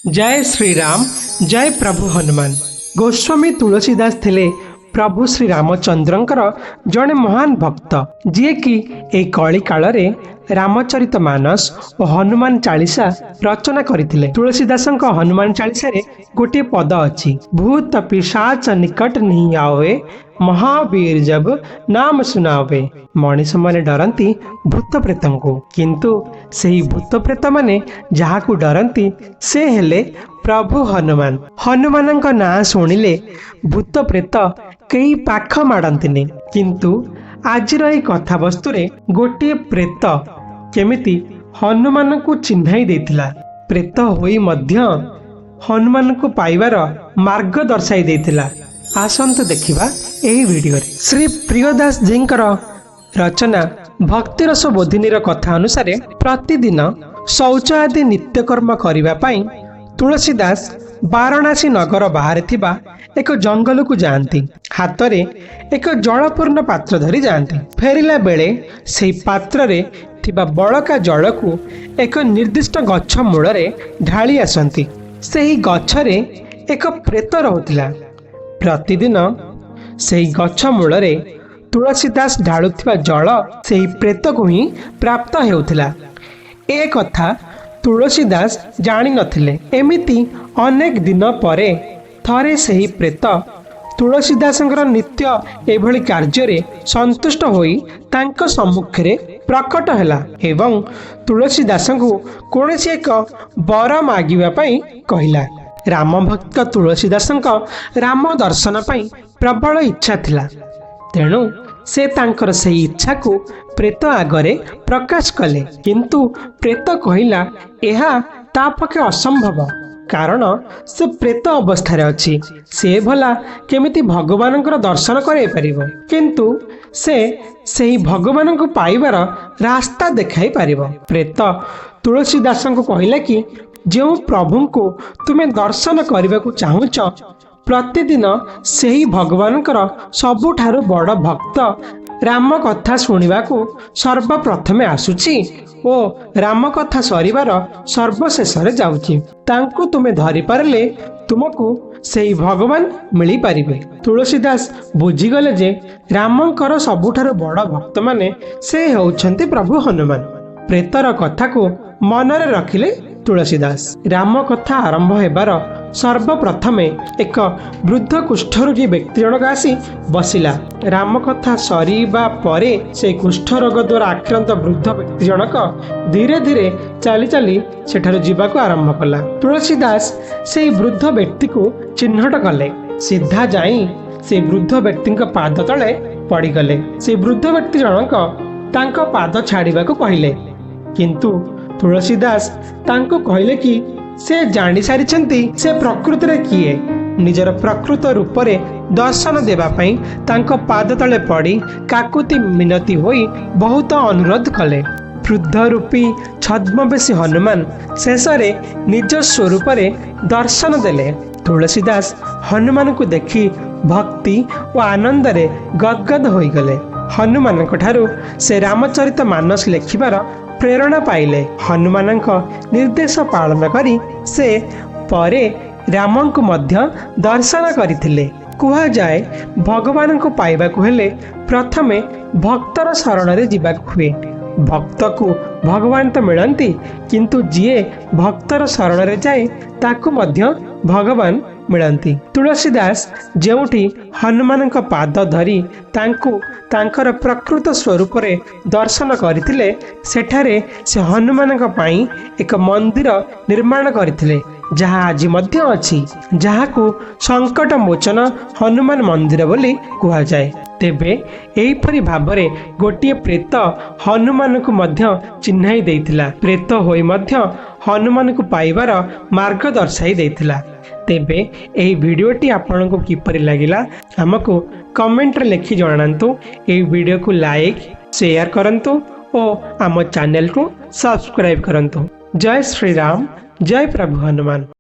जय श्री राम जय प्रभु हनुमान। गोस्वामी तुलसीदास थिले प्रभु श्री रामचंद्रंकर जड़े महान भक्त जी कि एक कली काल रामचरित मानस और हनुमान चालीसा रचना करथिले। तुलसीदास हनुमान चालीसा रे गोटे पद अछि, भूत पिशाच निकट नहीं आवे, महावीर जब नाम सुनावे। मनीष माने डरती भूत प्रेत को, किंतु सेही भूत प्रेत माने जहाकू डरती से हेले प्रभु हनुमान। हनुमान ना शुणिले भूत प्रेत कई पाख माड़ती, किंतु आज कथा वस्तु रे गोटे प्रेत केमिति हनुमान को चिन्हाई देथिला। प्रेत होई मध्य हनुमान को पाइबार मार्ग दर्शाई देथिला। आसंतु देखिबा एही वीडियो रे। श्री प्रियदास जींकर रचना भक्ति रस बोधिनीर कथा अनुसार प्रतिदिन शौच आदि नित्यकर्म करिबा पई तुलसीदास वाराणसी नगर बाहर थिबा एक जंगल को जाती। हाथ रे एक जलपूर्ण पात्र धरी जाती। फेरिला बेले से पात्र रे थिबा बड़का जल को एक निर्दिष्ट गछ मूल रे ढाली आसंती। सेही गछ रे एक प्रेत रहुतिला। प्रतिदिन सेही गछ मूल रे तुलसीदास ढालुथिबा जल सेही प्रेत को ही प्राप्त हेउथिला। ए कथा तुलसीदास जानी नथिले। एमिति अनेक दिन परे थरे सेही प्रेत तुलसीदासंकर नित्य एभली कार्य रे संतुष्ट होई तांको सम्मुख रे प्रकट हैला एवं तुलसीदास को कोनसी एक वर मागिबा पई कहिला। राम भक्त तुलसीदासंक राम दर्शन पई प्रबल इच्छा थिला, तेणु से तांकर सेही इच्छा को प्रेत आगरे प्रकाश कले, किंतु प्रेत कहिला एहा ता पखे असंभव, कारण से प्रेत अवस्था रे अछि। से भला केमिति भगवान दर्शन करे परिबो, किंतु से सेही भगवान को पाइबार रास्ता देखाई पारिबो। प्रेत तुलसीदास को कहिला कि जो प्रभु को तुमे दर्शन करने को चाहुच, प्रतिदिन सेही भगवान सबुठारु बड़ भक्त राम कथा शुणा को सर्वप्रथमे आसुची ओ राम कथा सरिबार सर्वशेष जाउची। तांको तुमे धरि पारले तुमको सेही भगवान मिली पारिबे। तुलसीदास बुझीगले जे रामंकर सबुठारु बड़ भक्त माने से होउछन्ति प्रभु हनुमान। प्रेतर कथा को मनरे रखिले तुलसीदास। राम कथा आरंभ हेबार सर्वप्रथमे एक वृद्ध कुष्ठरोगी व्यक्ति जनक आसी बसिला। राम कथा सरीबा परे से कुष्ठरोग द्वारा आक्रांत वृद्ध व्यक्ति जनक धीरे धीरे चली चली सेठारु जीवाको आरंभ कला। तुलसीदास से वृद्ध व्यक्ति को चिन्हट कले। सीधा जाई से वृद्ध व्यक्ति पाद तले पड़गले। से वृद्ध व्यक्ति जनक तांको पाद छाड़िबाको कहिले, किंतु तुलसीदास तांको कहले कि से जानी सारिछंती से प्रकृति रे किए। निजर प्रकृत रूप रे दर्शन देबा पई तांको पाद तले पड़ी काकुति मिनती होई बहुत अनुरोध कले। वृद्ध रूपी छद्मवेशी हनुमान शेष रे निज स्वरूप रे दर्शन देले। तुलसीदास हनुमान को देखी भक्ति और आनंद रे गदगद होई गले। हनुमान ठारू से रामचरित मानस लेखिबार प्रेरणा पाइले। हनुमान निर्देश पालन करी से परे राम को मध्य दर्शन करथिले। कुहा जाए भगवान को पाइबा को हेले प्रथमे भक्तर शरण रे जीवाक हुए। भक्त को भगवान तो मिलती, किंतु जीए भक्तर शरण रे जाए ताकू मध्य भगवान मिलती। तुलसीदास जेउठी हनुमान पाद धरी तांकू तांकर प्रकृत स्वरूप रे दर्शन करथिले, सेठारे से हनुमान पाई एक मंदिर निर्माण करथिले, जहा आज मध्य अछि, जहा को संकट मोचन हनुमान मंदिर बोली कुहा जाए। तेबे एहीपरि भाबरे गोटिए प्रेत हनुमान को मध्य चिन्हाई देइथिला। प्रेत होई मध्य हनुमान को पाइबार मार्ग दर्शाई देइथिला। तेबे एही वीडियोटी आपनको किपरि लागिला हमको कमेंट रे लिखि जणांतु। एही वीडियो को लाइक शेयर करंतु और आम चैनल को सब्सक्राइब करंतु। जय श्री राम जय प्रभु हनुमान।